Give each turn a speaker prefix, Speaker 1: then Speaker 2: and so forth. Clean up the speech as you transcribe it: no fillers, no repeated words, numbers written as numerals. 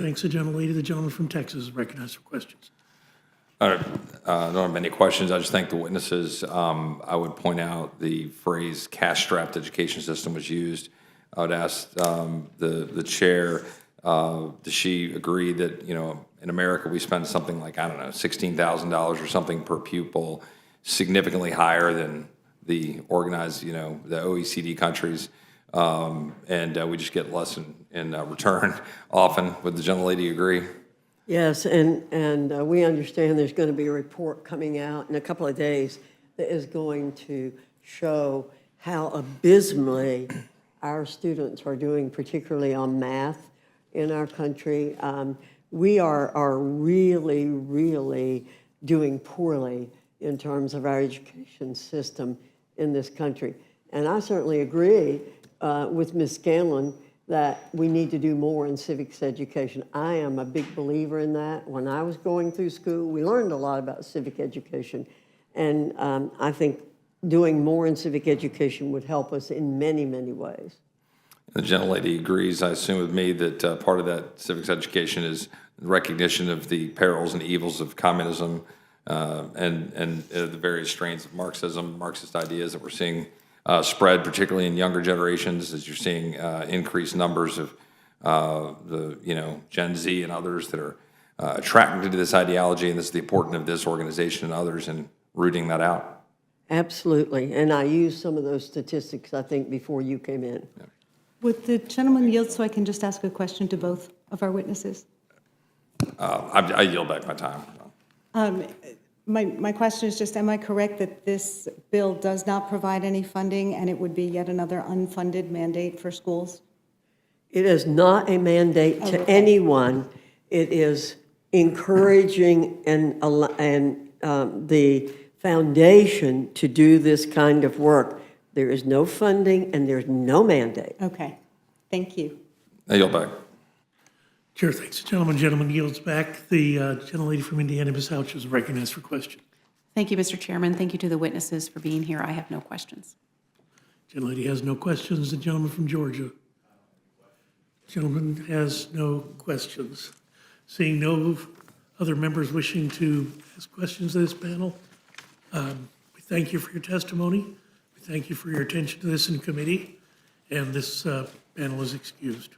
Speaker 1: Thanks, the gentlelady. The gentleman from Texas is recognized for questions.
Speaker 2: I don't have any questions. I just thank the witnesses. I would point out the phrase cash-strapped education system was used. I would ask the chair, does she agree that, you know, in America we spend something like, I don't know, $16,000 or something per pupil, significantly higher than the organized, you know, the OECD countries, and we just get less in return often. Would the gentlelady agree?
Speaker 3: Yes, and we understand there's going to be a report coming out in a couple of days that is going to show how abysmally our students are doing, particularly on math in our country. We are really, really doing poorly in terms of our education system in this country. And I certainly agree with Ms. Scanlon that we need to do more in civics education. I am a big believer in that. When I was going through school, we learned a lot about civic education. And I think doing more in civic education would help us in many, many ways.
Speaker 2: The gentlelady agrees, I assume, with me that part of that civics education is recognition of the perils and evils of communism and the various strains of Marxism, Marxist ideas that we're seeing spread, particularly in younger generations, as you're seeing increased numbers of Gen Z and others that are attracted to this ideology, and this is the importance of this organization and others in rooting that out.
Speaker 3: Absolutely, and I used some of those statistics, I think, before you came in.
Speaker 2: Yeah.
Speaker 4: Would the gentleman yield so I can just ask a question to both of our witnesses?
Speaker 2: I yield back my time.
Speaker 4: My question is just, am I correct that this bill does not provide any funding and it would be yet another unfunded mandate for schools?
Speaker 3: It is not a mandate to anyone. It is encouraging and the foundation to do this kind of work. There is no funding and there's no mandate.
Speaker 4: Okay, thank you.
Speaker 2: I yield back.
Speaker 1: Chair thanks. The gentleman yields back. The gentlelady from Indiana, Ms. Houch, is recognized for question.
Speaker 5: Thank you, Mr. Chairman. Thank you to the witnesses for being here. I have no questions.
Speaker 1: Gentlelady has no questions. The gentleman from Georgia. Gentleman has no questions. Seeing no other members wishing to ask questions to this panel, we thank you for your testimony. We thank you for your attention to this in committee, and this panel is excused.